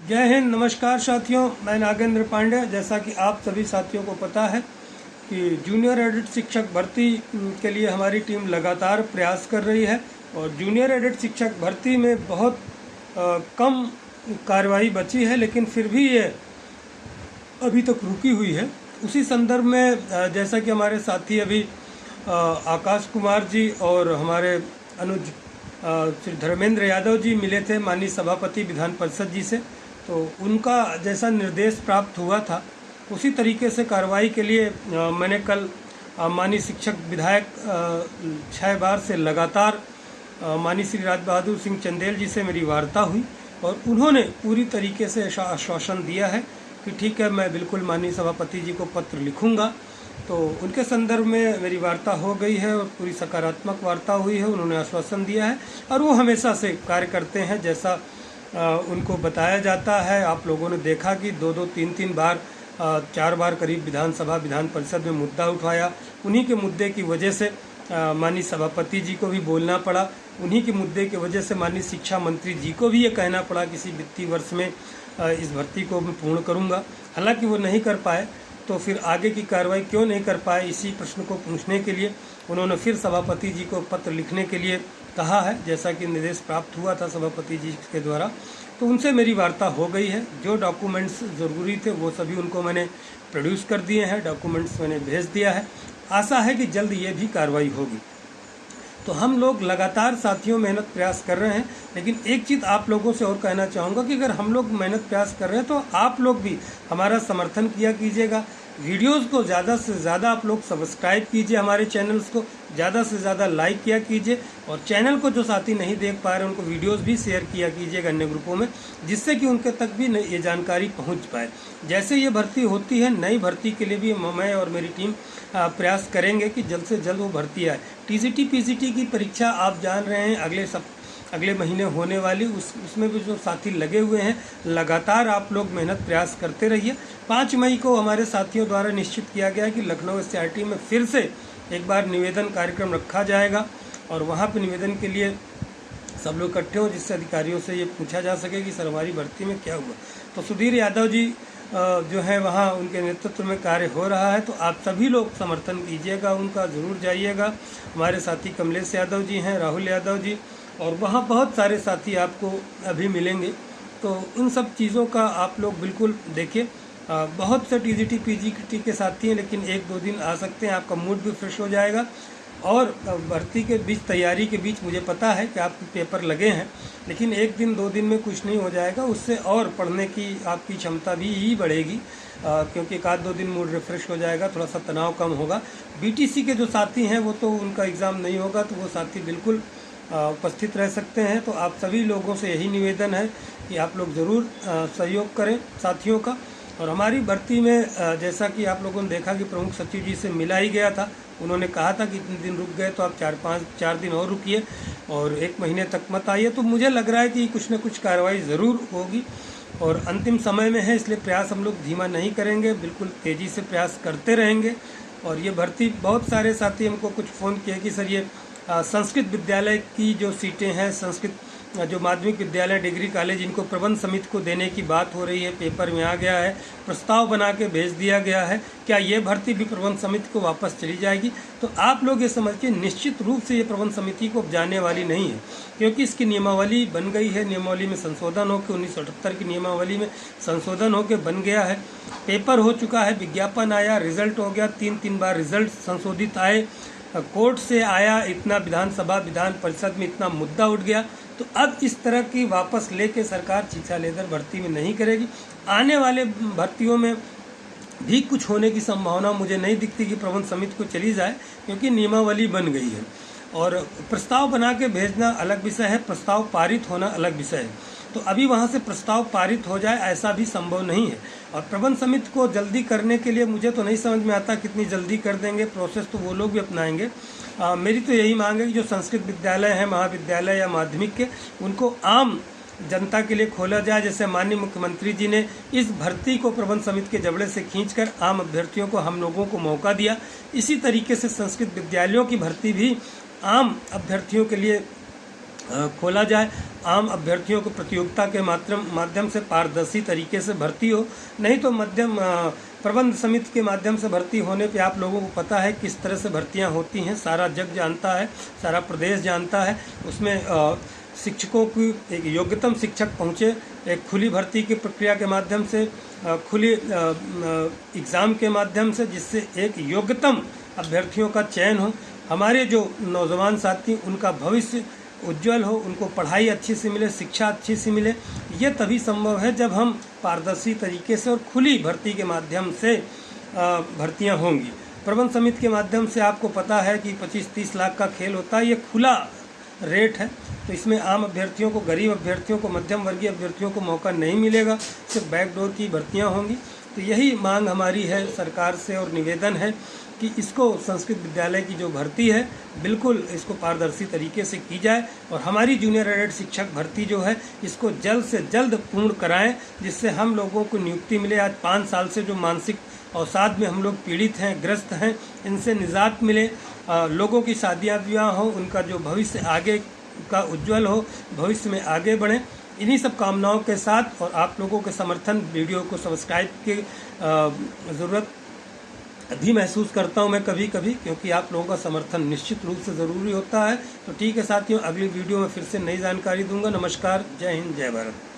जय हिंद। नमस्कार साथियों, मैं नागेंद्र पांडे। जैसा कि आप सभी साथियों को पता है कि जूनियर एडिट शिक्षक भर्ती के लिए हमारी टीम लगातार प्रयास कर रही है और जूनियर एडिट शिक्षक भर्ती में बहुत कम कार्रवाई बची है, लेकिन फिर भी ये अभी तक रुकी हुई है। उसी संदर्भ में जैसा कि हमारे साथी अभी आकाश कुमार जी और हमारे अनुज श्री धर्मेंद्र यादव जी मिले थे माननीय सभापति विधान परिषद जी से, तो उनका जैसा निर्देश प्राप्त हुआ था उसी तरीके से कार्रवाई के लिए मैंने कल माननीय शिक्षक विधायक 6 बार से लगातार माननीय श्री राज बहादुर सिंह चंदेल जी से मेरी वार्ता हुई और उन्होंने पूरी तरीके से ऐसा आश्वासन दिया है कि ठीक है, मैं बिल्कुल माननीय सभापति जी को पत्र लिखूंगा। तो उनके संदर्भ में मेरी वार्ता हो गई है और पूरी सकारात्मक वार्ता हुई है। उन्होंने आश्वासन दिया है और वो हमेशा से कार्य करते हैं जैसा उनको बताया जाता है। आप लोगों ने देखा कि 2-2, 3-3 बार 4 बार करीब विधानसभा विधान परिषद में मुद्दा उठाया। उन्हीं के मुद्दे की वजह से माननीय सभापति जी को भी बोलना पड़ा। उन्हीं के मुद्दे की वजह से माननीय शिक्षा मंत्री जी को भी ये कहना पड़ा कि इसी वित्तीय वर्ष में इस भर्ती को मैं पूर्ण करूंगा। हालांकि वो नहीं कर पाए, तो फिर आगे की कार्रवाई क्यों नहीं कर पाए, इसी प्रश्न को पूछने के लिए उन्होंने फिर सभापति जी को पत्र लिखने के लिए कहा है, जैसा कि निर्देश प्राप्त हुआ था सभापति जी के द्वारा। तो उनसे मेरी वार्ता हो गई है। जो डॉक्यूमेंट्स ज़रूरी थे वो सभी उनको मैंने प्रोड्यूस कर दिए हैं, डॉक्यूमेंट्स मैंने भेज दिया है। आशा है कि जल्द ये भी कार्रवाई होगी। तो हम लोग लगातार साथियों मेहनत प्रयास कर रहे हैं, लेकिन एक चीज़ आप लोगों से और कहना चाहूँगा कि अगर हम लोग मेहनत प्रयास कर रहे हैं तो आप लोग भी हमारा समर्थन किया कीजिएगा। वीडियोस को ज़्यादा से ज़्यादा आप लोग सब्सक्राइब कीजिए, हमारे चैनल्स को ज़्यादा से ज़्यादा लाइक किया कीजिए और चैनल को जो साथी नहीं देख पा रहे उनको वीडियोस भी शेयर किया कीजिएगा अन्य ग्रुपों में, जिससे कि उनके तक भी ये जानकारी पहुंच पाए। जैसे ये भर्ती होती है, नई भर्ती के लिए भी मैं और मेरी टीम प्रयास करेंगे कि जल्द से जल्द वो भर्ती आए। टीजीटी पीजीटी की परीक्षा आप जान रहे हैं अगले महीने होने वाली, उसमें भी जो साथी लगे हुए हैं, लगातार आप लोग मेहनत प्रयास करते रहिए। 5 मई को हमारे साथियों द्वारा निश्चित किया गया है कि लखनऊ SCRT में फिर से एक बार निवेदन कार्यक्रम रखा जाएगा और वहाँ पर निवेदन के लिए सब लोग इकट्ठे हों, जिससे अधिकारियों से ये पूछा जा सके कि सर हमारी भर्ती में क्या हुआ। तो सुधीर यादव जी जो है वहाँ उनके नेतृत्व में कार्य हो रहा है, तो आप सभी लोग समर्थन कीजिएगा, उनका ज़रूर जाइएगा। हमारे साथी कमलेश यादव जी हैं, राहुल यादव जी, और वहाँ बहुत सारे साथी आपको अभी मिलेंगे। तो उन सब चीज़ों का आप लोग बिल्कुल देखिए। बहुत से टीजीटी पीजीटी के साथी हैं, लेकिन 1-2 दिन आ सकते हैं, आपका मूड भी फ्रेश हो जाएगा। और भर्ती के बीच, तैयारी के बीच मुझे पता है कि आपके पेपर लगे हैं, लेकिन 1 दिन 2 दिन में कुछ नहीं हो जाएगा। उससे और पढ़ने की आपकी क्षमता भी ही बढ़ेगी, क्योंकि 1-2 दिन मूड रिफ्रेश हो जाएगा, थोड़ा सा तनाव कम होगा। बीटीसी के जो साथी हैं वो तो उनका एग्ज़ाम नहीं होगा, तो वो साथी बिल्कुल उपस्थित रह सकते हैं। तो आप सभी लोगों से यही निवेदन है कि आप लोग ज़रूर सहयोग करें साथियों का। और हमारी भर्ती में जैसा कि आप लोगों ने देखा कि प्रमुख सचिव जी से मिला ही गया था, उन्होंने कहा था कि इतने दिन रुक गए तो आप 4 दिन और रुकिए और 1 महीने तक मत आइए। तो मुझे लग रहा है कि कुछ न कुछ कार्रवाई ज़रूर होगी और अंतिम समय में है, इसलिए प्रयास हम लोग धीमा नहीं करेंगे, बिल्कुल तेज़ी से प्रयास करते रहेंगे। और ये भर्ती, बहुत सारे साथी हमको कुछ फ़ोन किए कि सर ये संस्कृत विद्यालय की जो सीटें हैं, संस्कृत जो माध्यमिक विद्यालय डिग्री कॉलेज, इनको प्रबंध समिति को देने की बात हो रही है, पेपर में आ गया है, प्रस्ताव बना के भेज दिया गया है, क्या ये भर्ती भी प्रबंध समिति को वापस चली जाएगी? तो आप लोग ये समझिए, निश्चित रूप से ये प्रबंध समिति को जाने वाली नहीं है, क्योंकि इसकी नियमावली बन गई है। नियमावली में संशोधन होकर 1978 की नियमावली में संशोधन होकर बन गया है, पेपर हो चुका है, विज्ञापन आया, रिजल्ट हो गया, 3-3 बार रिजल्ट संशोधित आए, कोर्ट से आया, इतना विधानसभा विधान परिषद में इतना मुद्दा उठ गया। तो अब इस तरह की वापस लेके सरकार शिक्षा लेकर भर्ती में नहीं करेगी। आने वाले भर्तियों में भी कुछ होने की संभावना मुझे नहीं दिखती कि प्रबंध समिति को चली जाए, क्योंकि नियमावली बन गई है। और प्रस्ताव बना के भेजना अलग विषय है, प्रस्ताव पारित होना अलग विषय है। तो अभी वहाँ से प्रस्ताव पारित हो जाए ऐसा भी संभव नहीं है। और प्रबंध समिति को जल्दी करने के लिए मुझे तो नहीं समझ में आता कितनी जल्दी कर देंगे, प्रोसेस तो वो लोग भी अपनाएंगे। मेरी तो यही मांग है कि जो संस्कृत विद्यालय हैं, महाविद्यालय या माध्यमिक के, उनको आम जनता के लिए खोला जाए। जैसे माननीय मुख्यमंत्री जी ने इस भर्ती को प्रबंध समिति के जबड़े से खींचकर आम अभ्यर्थियों को, हम लोगों को मौका दिया, इसी तरीके से संस्कृत विद्यालयों की भर्ती भी आम अभ्यर्थियों के लिए खोला जाए। आम अभ्यर्थियों को प्रतियोगिता के माध्यम से पारदर्शी तरीके से भर्ती हो, नहीं तो प्रबंध समिति के माध्यम से भर्ती होने पे आप लोगों को पता है किस तरह से भर्तियां होती हैं, सारा जग जानता है, सारा प्रदेश जानता है। उसमें शिक्षकों की एक योग्यतम शिक्षक पहुँचे, एक खुली भर्ती की प्रक्रिया के माध्यम से, खुली एग्ज़ाम के माध्यम से, जिससे एक योग्यतम अभ्यर्थियों का चयन हो। हमारे जो नौजवान साथी, उनका भविष्य उज्जवल हो, उनको पढ़ाई अच्छी से मिले, शिक्षा अच्छी से मिले। ये तभी संभव है जब हम पारदर्शी तरीके से और खुली भर्ती के माध्यम से भर्तियां होंगी। प्रबंध समिति के माध्यम से आपको पता है कि 25-30 लाख का खेल होता है, ये खुला रेट है, तो इसमें आम अभ्यर्थियों को, गरीब अभ्यर्थियों को, मध्यम वर्गीय अभ्यर्थियों को मौका नहीं मिलेगा, सिर्फ बैकडोर की भर्तियाँ होंगी। तो यही मांग हमारी है सरकार से और निवेदन है कि इसको संस्कृत विद्यालय की जो भर्ती है बिल्कुल इसको पारदर्शी तरीके से की जाए और हमारी जूनियर एडेड शिक्षक भर्ती जो है इसको जल्द से जल्द पूर्ण कराएं, जिससे हम लोगों को नियुक्ति मिले। आज 5 साल से जो मानसिक अवसाद में हम लोग पीड़ित हैं, ग्रस्त हैं, इनसे निजात मिले, लोगों की शादियाँ विवाह हो, उनका जो भविष्य आगे का उज्जवल हो, भविष्य में आगे बढ़ें। इन्हीं सब कामनाओं के साथ और आप लोगों के समर्थन, वीडियो को सब्सक्राइब की ज़रूरत भी महसूस करता हूं मैं कभी कभी, क्योंकि आप लोगों का समर्थन निश्चित रूप से ज़रूरी होता है। तो ठीक है साथियों, अगली वीडियो में फिर से नई जानकारी दूंगा। नमस्कार, जय हिंद, जय भारत।